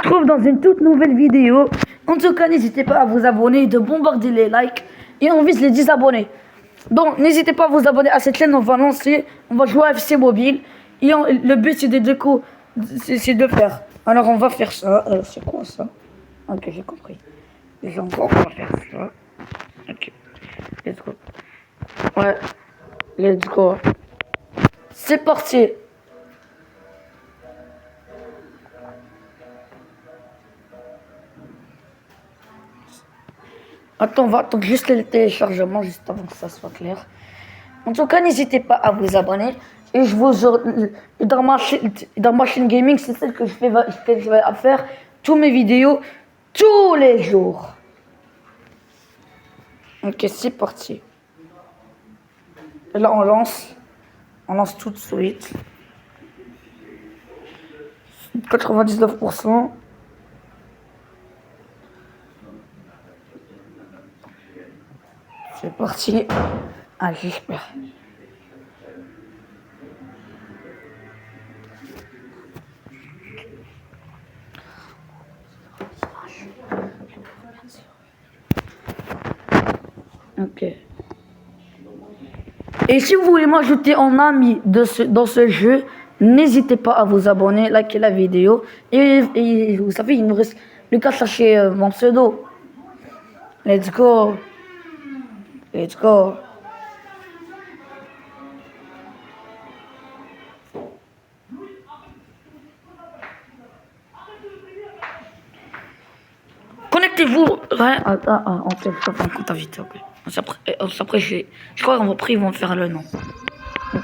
retrouve dans une toute nouvelle vidéo. En tout cas, n'hésitez pas à vous abonner, de bombarder les likes. Et on vise les 10 abonnés. Donc, n'hésitez pas à vous abonner à cette chaîne. On va lancer, on va jouer à FC Mobile. Et le but, c'est c'est de faire. Alors, on va faire ça. C'est quoi ça? Ok, j'ai compris. Et encore, on va faire ça. Ok, let's go. Ouais, let's go. C'est parti. Attends, on va attendre juste le téléchargement, juste avant que ça soit clair. En tout cas, n'hésitez pas à vous abonner. Et je vous dans ma chaîne gaming, c'est celle que je vais faire toutes mes vidéos tous les jours. Ok, c'est parti. Et là, on lance tout de suite. 99%. C'est parti. Ah, j'espère. Ok. Et si vous voulez m'ajouter en ami dans ce jeu, n'hésitez pas à vous abonner, liker la vidéo. Et vous savez, il nous reste Lucas chercher mon pseudo. Let's go. Let's go. Connectez-vous. Ouais, on fait le top en compte vite, ok. Après, je crois qu'après, ils vont faire le nom. Ok.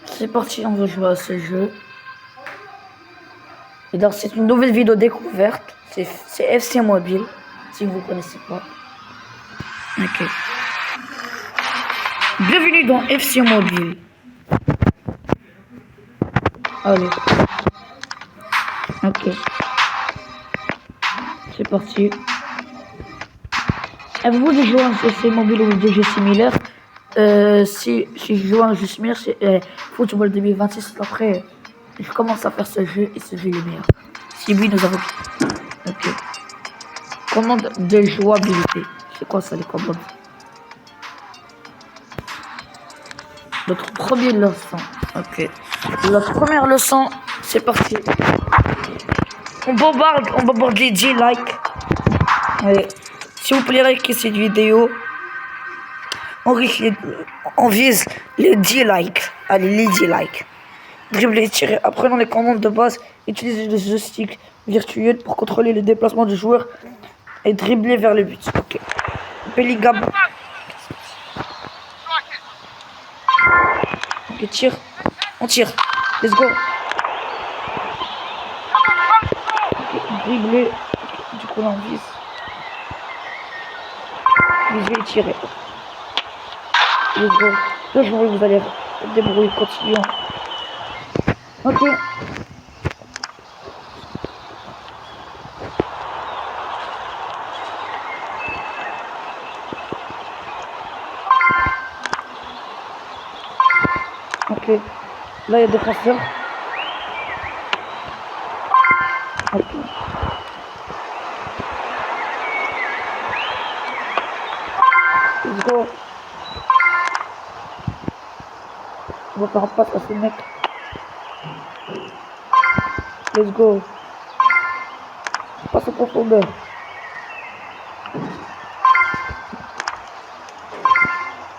C'est parti, on va jouer à ce jeu. Et donc, c'est une nouvelle vidéo découverte. C'est FC Mobile, si vous ne connaissez pas. Ok. Bienvenue dans FC Mobile. Allez. Ok. C'est parti. Avez-vous déjà joué à un FC Mobile ou des jeux similaires? Si je joue à un jeu similaire, c'est Football 2026. Après, je commence à faire ce jeu et ce jeu est meilleur. Si oui, nous avons... Ok. Commande de jouabilité. C'est quoi ça, les commandes? Notre première leçon. Ok. La première leçon, c'est parti. On bombarde les 10 likes. Allez. S'il vous plaît, likez cette vidéo. On vise les 10 likes. Allez, les 10 likes. Dribbler et tirer. Apprenons les commandes de base. Utilisez le joystick virtuel pour contrôler le déplacement du joueur et dribbler vers le but. Ok. Bellingham. Ok, tire. On tire. Let's go. Ok, dribbler. Du coup, là, on vise. Viser et tirer. Let's go. Là, je vois que vous allez débrouiller, continuons. Ok. Ok. Là, il y a des passeurs. Ok. Let's go. On va faire un passe à ce mec. Let's go. Passe en profondeur.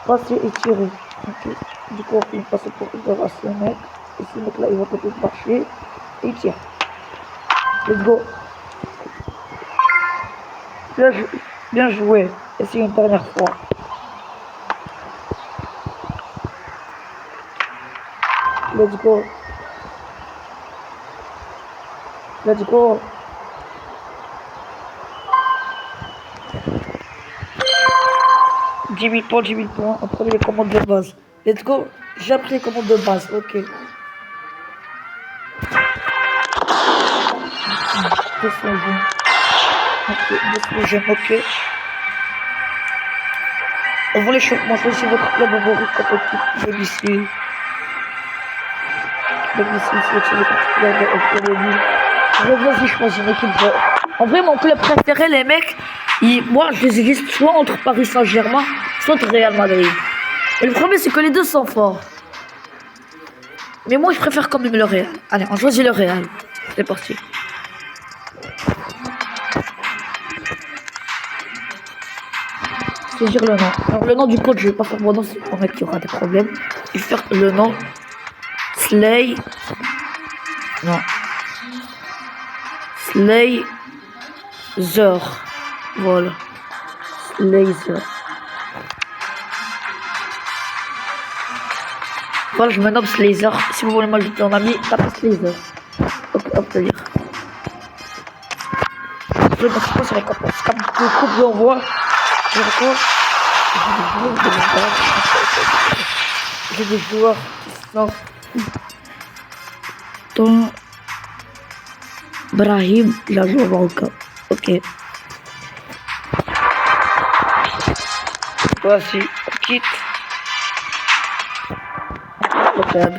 Passer et tirer. Ok. Du coup, on fait une passe en profondeur à ce mec. Et ce mec là, il va tenter de marcher. Et il tire. Let's go. Bien joué. Essayez une dernière fois. Let's go. Let's go. $10 000 points, 10 000 points. On prend les commandes de base. Let's go. J'ai appris les commandes de base. Ok. Ok. Ok. Vous voulez choisir votre club favori comme équipe domicile. Domicile, sélectionné particulièrement au premier. Vas-y, choisis une équipe. En vrai, mon club préféré, les mecs, moi, je les existe soit entre Paris Saint-Germain, soit entre Real Madrid. Et le problème, c'est que les deux sont forts. Mais moi, je préfère quand même le Real. Allez, on choisit le Real. C'est parti. Saisir le nom. Alors, le nom du coach, je vais pas faire mon nom, c'est pour mec qui aura des problèmes. Je vais faire le nom. Slay. Non. Slazer. Voilà. Slazer. Voilà, je me nomme Slazer. Si vous voulez m'ajouter en ami, tapez Slazer. Ok, obtenir. Je vais mettre quoi sur les récompense. Comme le couple j'envoie. J'ai des joueurs qui sont dans Brahim, il a joué au World Cup. Ok. Voici, on quitte. Le club.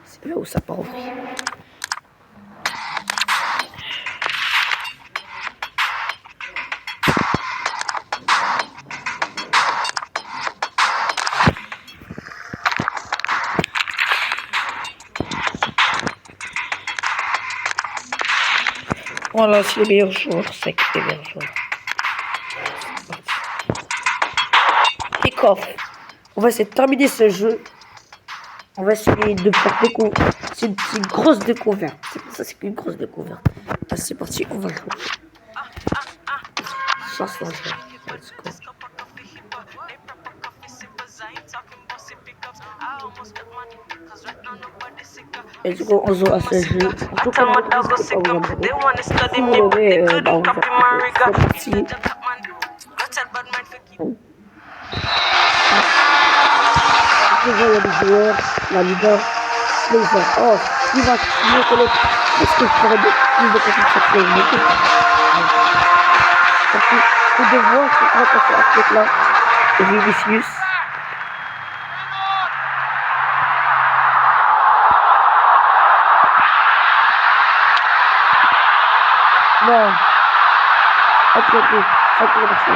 C'est là où ça part en vrille. Voilà, c'est les meilleurs joueurs, c'est les meilleurs joueurs. Kick-off. On va essayer de terminer ce jeu. On va essayer de faire découvrir. C'est une grosse découverte. Ça, c'est une grosse découverte. Ah, c'est parti, on va jouer. Ça, c'est un jeu. Let's go. Et du coup, on joue à ce jeu. En tout cas, on va si vous voulez, on va faire partie. Il y a des joueurs, la leader, les gens. Oh, il va mieux que l'autre. Est-ce que je ferais plus de concentration une équipe? Parce que vous devez voir ce qu'on va passer à ce truc-là. Et Vinicius. Non. Ok. Ça peut marcher.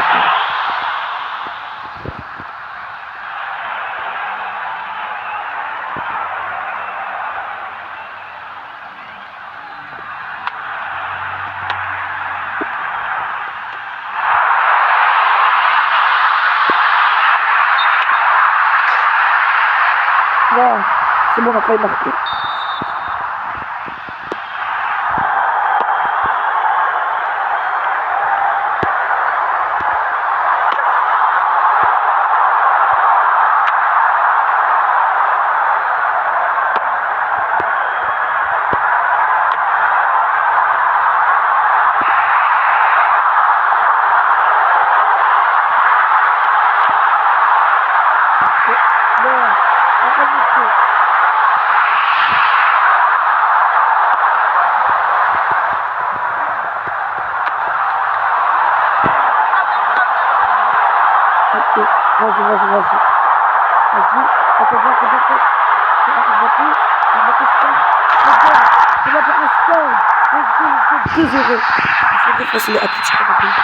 Non, c'est bon, on a failli marquer. Ok, vas-y. Vas-y, on peut voir que Mbappé, c'est Mbappé score. Let's go, 2-0. Il faut dépasser les Atletico Madrid.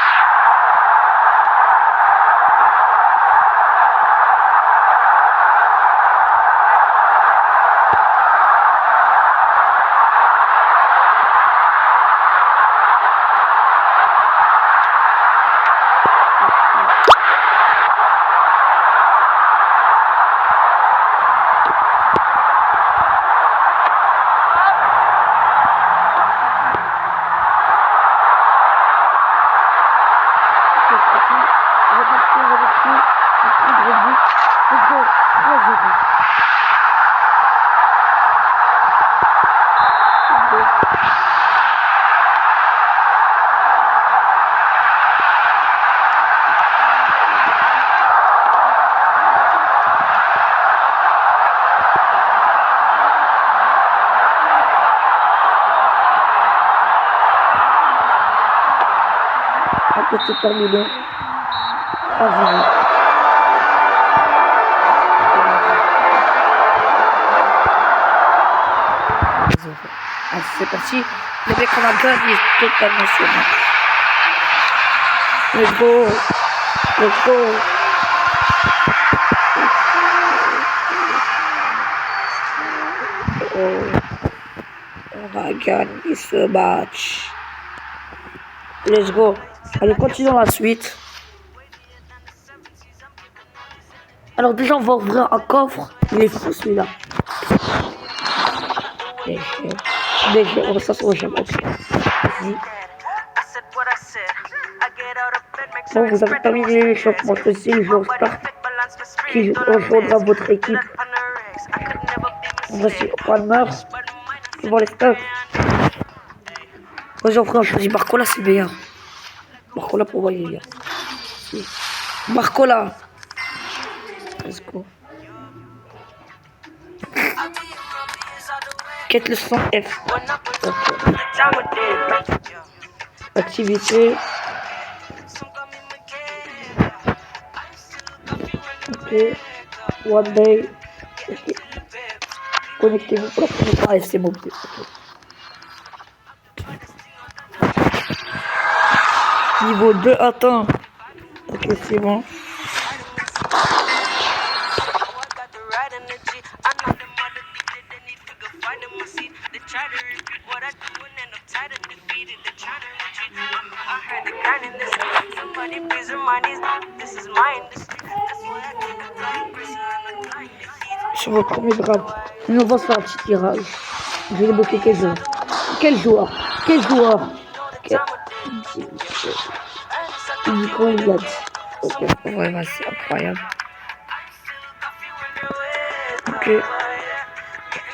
Let's go, 3-0. Ok, c'est terminé. 3-0. C'est parti. Le mec qu'on a gagné totalement sur moi. Let's go. Let's go. Oh. On a gagné ce match. Let's go. Allez, continuons la suite. Alors déjà, on va ouvrir un coffre. Il est fou celui-là. Déjà, on va s'asseoir jamais. Vas-y. Bon, vous avez terminé l'échauffement. Choisissez le joueur start qui rejoindra votre équipe. Voici Palmer. Suivant les stats. Vas-y, on choisit Barcola, c'est meilleur. Barcola pour voir les gars. Barcola. Let's go. Quête le 100 F. Okay. Activité. Ok. One day. Ok. Connectez-vous pour la première fois à SC Mobile. Niveau 2, attends. Ok, c'est bon. Sur votre premier drame, nous on va se faire un petit tirage. Je vais débloquer quel joueur? Quel joueur? Quel joueur? Nico Liat. Ok, ouais, bah, c'est incroyable. Ok.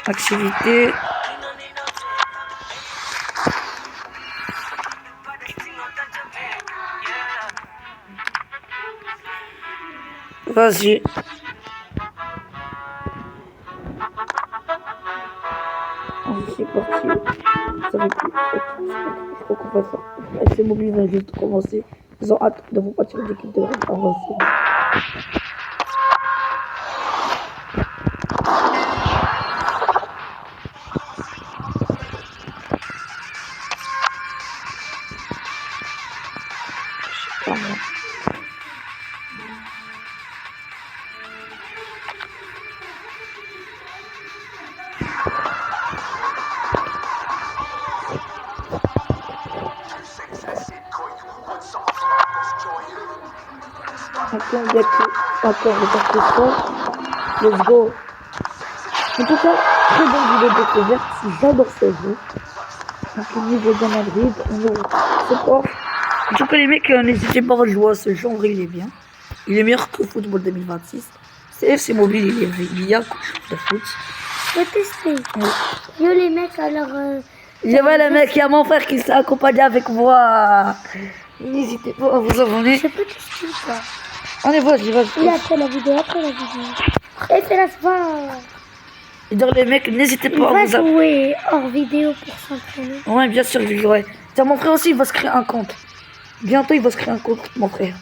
Activité. Vas-y. C'est parti. Ça va être... Il faut qu'on fasse ça. C'est mobile, va juste commencer. Ils ont hâte de vous partir d'équipe de avancer. Encore le fort. Let's go. En tout cas, très bonne vidéo de découverte. J'adore ce jeu. Donc au niveau de Madrid, on c'est fort. En tout cas les mecs, n'hésitez pas à jouer à ce jeu, en vrai il est bien. Il est meilleur que Football 2026. C'est FC Mobile, il est bien de foot. Je vais tester. Yo les mecs, alors... Il y avait le mec, il y a mon frère qui s'est accompagné avec moi. N'hésitez pas à vous abonner. Je peux tester ça. Allez, vas-y. Il a fait la vidéo, après la vidéo. Et c'est la fin. Et donc les mecs, n'hésitez pas à vous abonner. Il va jouer hors vidéo pour s'entraîner. Ouais, bien sûr, je jouerai. Tiens, mon frère aussi, il va se créer un compte. Bientôt, il va se créer un compte, mon frère.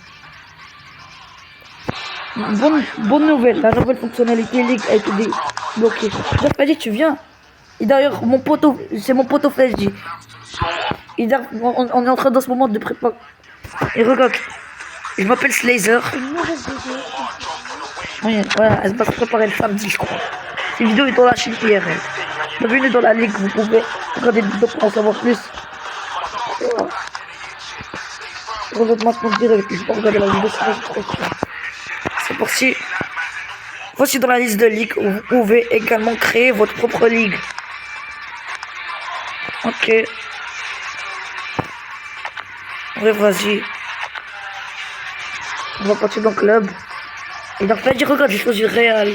Bonne nouvelle, la nouvelle fonctionnalité League a été débloquée. Donc, vas-y, tu viens. Et d'ailleurs, c'est mon poteau FSJ. Et on est en train dans ce moment de préparer. Et regarde, je m'appelle Slazer. Oui, voilà, elle va se préparer le samedi, je crois. Cette vidéo est dans la chaîne IRL. Bienvenue dans la ligue, vous pouvez regarder des vidéos pour en savoir plus. Regarde maintenant direct, je vais regarder la vidéo, c'est parti. Voici dans la liste de ligues où vous pouvez également créer votre propre ligue. Ok. Ouais, vas-y. On va partir dans le club. Et donc, fait, regarde, j'ai choisi Real.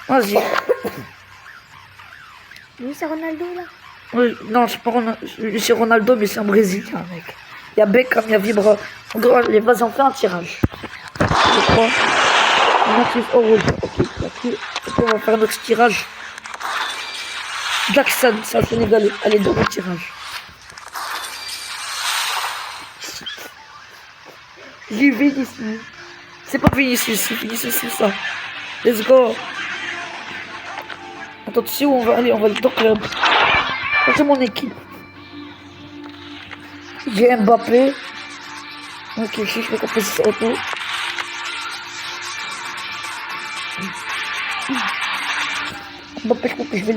Vas-y. Oui, c'est Ronaldo là. Oui, non, c'est pas Ronaldo, c'est Ronaldo, mais c'est un Brésilien, mec. Il y a Beckham, il y a Vibra. En gros, les vas en faire un tirage. Je crois. On active rouge. Ok, on va faire notre tirage. Jackson, c'est un Sénégalais. Allez, dans le tirage. J'ai Vinicius. C'est pas Vinicius, c'est Vinicius, c'est ça. Let's go. dessus, on va aller, on va donc c'est mon équipe. J'ai Mbappé. Ok, je fais composition auto. Mbappé, je crois que je vais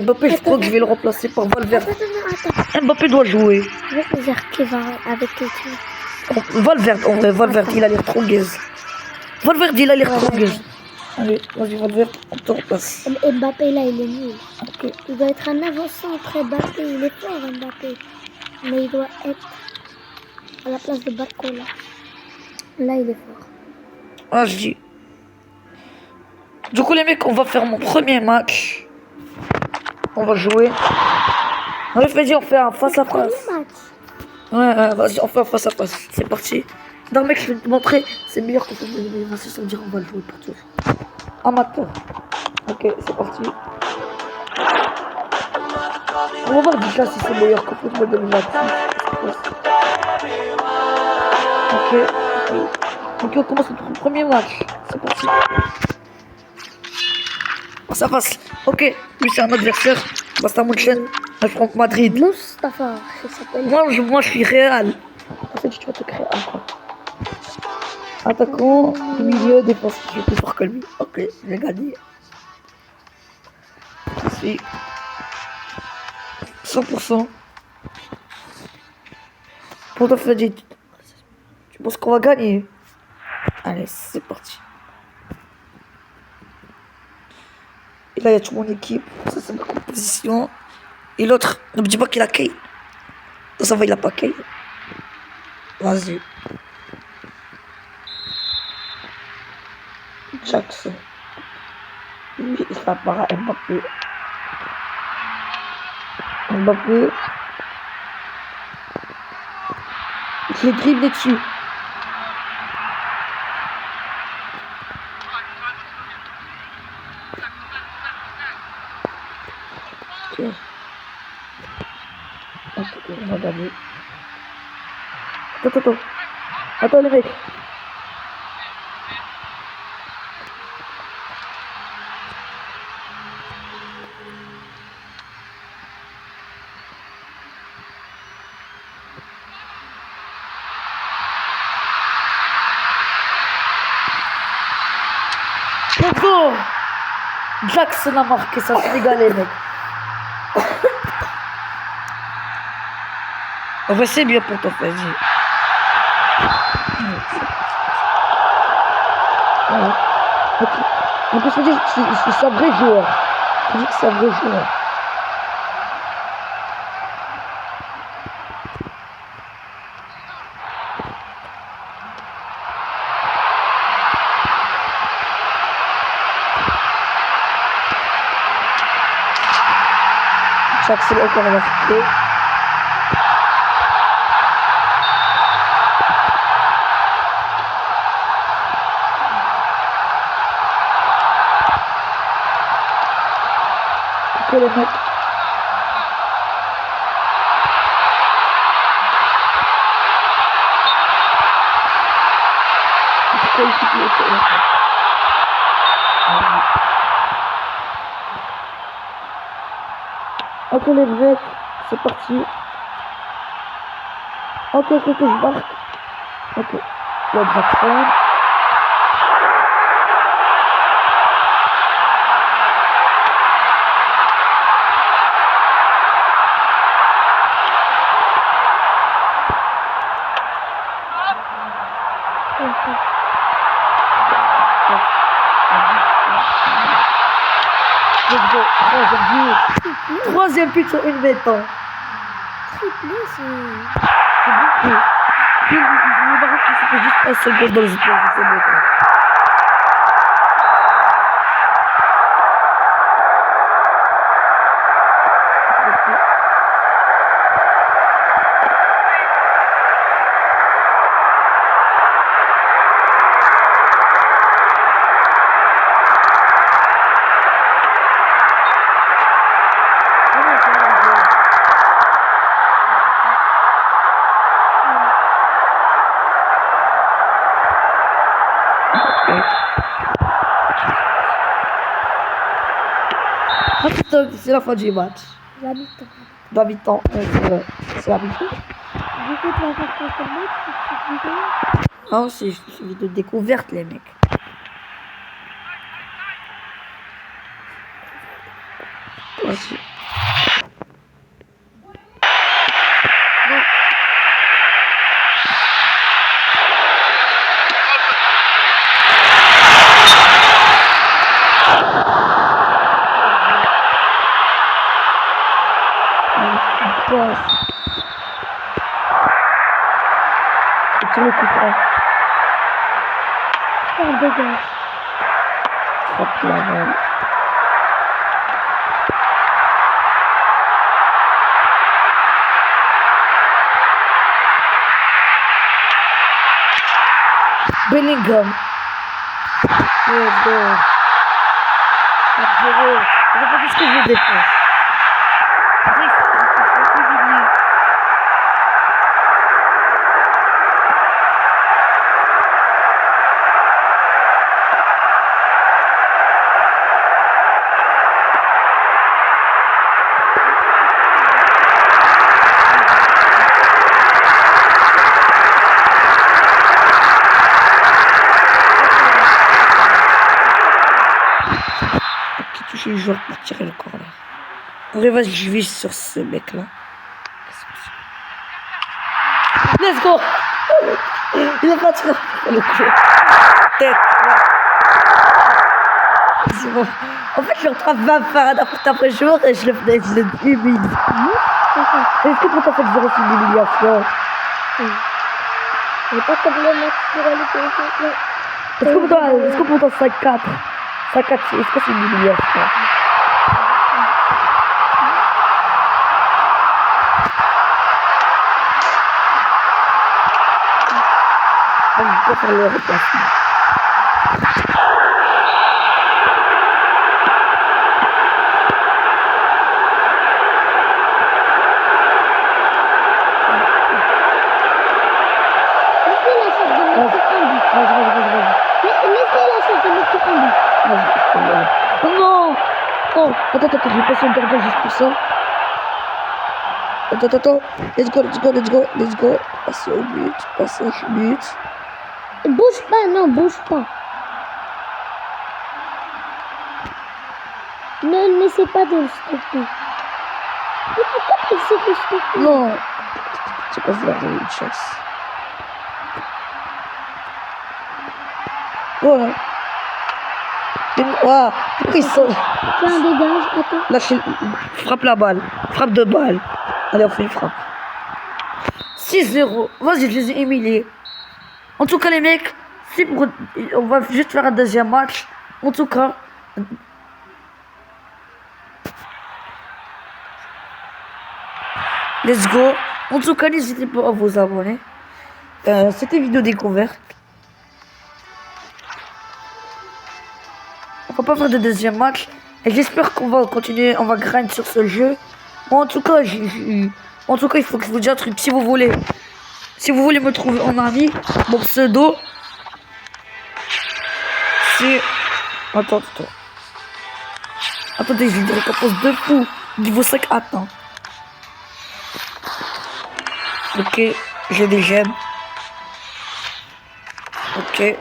Mbappé, je crois que je vais le remplacer par Valverde. Attends. Mbappé doit jouer. Je vais te dire qui va avec qui tu veux. Valverde, en vrai, Valverde, il a l'air trop gaze. Valverde, il a l'air trop Ouais. gaze. Allez, vas-y, Valverde, on te remplace. Et Mbappé, là, il est nul. Ok. Il doit être un avant-centre. Mbappé, il est fort, Mbappé. Mais il doit être à la place de Barcola. Là, il est fort. Ah, je dis. Du coup, les mecs, on va faire mon premier match. On va jouer. Allez, vas-y, on fait un face à face. Premier match. Ouais, vas-y, on fait un face à face. C'est parti. Non, mec, je vais te montrer. C'est meilleur que celui de l'élimination. Ça veut dire on va le jouer pour toujours. Amateur. Ok, c'est parti. On va voir déjà si c'est meilleur que football 2026. Ok, on commence notre premier match. C'est parti. Ça passe. Ok, lui c'est un adversaire. Basta München. Affronte Madrid. Mustafa, ça s'appelle. Moi, je suis Real. En fait, tu vas te créer un quoi. Attaquant, milieu, défensif. Je suis plus fort que lui. Ok, j'ai gagné. Je suis 100%. Pour te faire dire, tu penses qu'on va gagner? Allez, c'est parti. Et là, il y a toute mon équipe. Ça, c'est ma composition. Et l'autre, ne me dis pas qu'il a Kane. Ça va, il a pas Kane. Vas-y. Jackson. Lui, il s'appara Mbappé. Mbappé. Je l'ai dribblé dessus. Ok. Ok, on va gagner. Attends. Attends, les mecs. Bravo! Jackson a marqué ça, c'est régalé, mec. On va essayer bien pour ton vas-y. Voilà. Ok. On peut se dire que c'est un vrai joueur. Je dis que c'est un vrai joueur. Jackson encore marqué. Ok les mecs. Ok les mecs, c'est parti. Ok, je marque. Ok. Là, Jackson. Let's go. Troisième but sur une mi-temps. Triplé, c'est. C'est beaucoup. Puis le Maroc qui se fait juste un seul goal dans le deuxième mi-temps. C'est la fin du match. L'habitant. La mi-temps, c'est la mi-temps. Du coup, tu vas faire quoi comme match cette vidéo? Ah, c'est juste une vidéo de découverte, les mecs. Voici. Non. C'est le coup franc. Oh, dégage. Frappe la balle. Bellingham. Let's go. 4-0. Regardez ce que je défense. Toucher le joueur pour tirer le corner. Allez, vas-y, je vise sur ce mec-là. Let's go! Il a pas tiré le coup. Tête. C'est bon. En fait, je suis en train de faire n'importe après jour et je le humide. Est-ce que pour toi, c'est zéro, c'est une humiliation? J'ai pas comme le match pour aller téléphone. Est-ce que pour toi, 5-4? 5-4, est-ce que c'est une humiliation? On peut faire le replacement. Non! Oh! Attends, je vais passer un gardien juste pour ça. Attends. Let's go. Passer au but. Bouge pas, non, bouge pas. Ne n'essaie pas de le stopper. Mais pourquoi tu essaies de le stopper? Non! C'est pas faire une chasse. Voilà. Pourquoi ils sont... Fais un dégage, attends. Lâchez, frappe la balle. Frappe de balle. Allez, on fait une frappe. 6-0. Vas-y, je les ai humiliés. En tout cas, les mecs, on va juste faire un deuxième match. En tout cas... Let's go. En tout cas, n'hésitez pas à vous abonner. C'était vidéo découverte. On va pas faire de deuxième match. Et j'espère qu'on va continuer, on va grind sur ce jeu. En tout cas, il faut que je vous dise un truc. Si vous voulez me trouver en ami, mon pseudo, c'est... Attendez, j'ai une récompense de fou. Niveau 5, attends. Ok, j'ai des gemmes. Ok.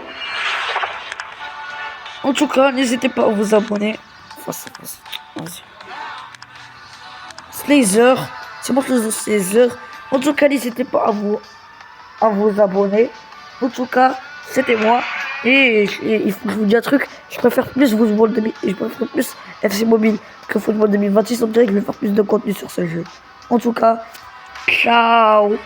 En tout cas, n'hésitez pas à vous abonner. Vas-y. Slazer, c'est moi le Slazer. En tout cas, n'hésitez pas à vous abonner. En tout cas, c'était moi. Et il faut que je vous dise un truc. Je préfère plus football 2000 et je préfère plus FC Mobile que football 2026. On dirait que je vais faire plus de contenu sur ce jeu. En tout cas, ciao.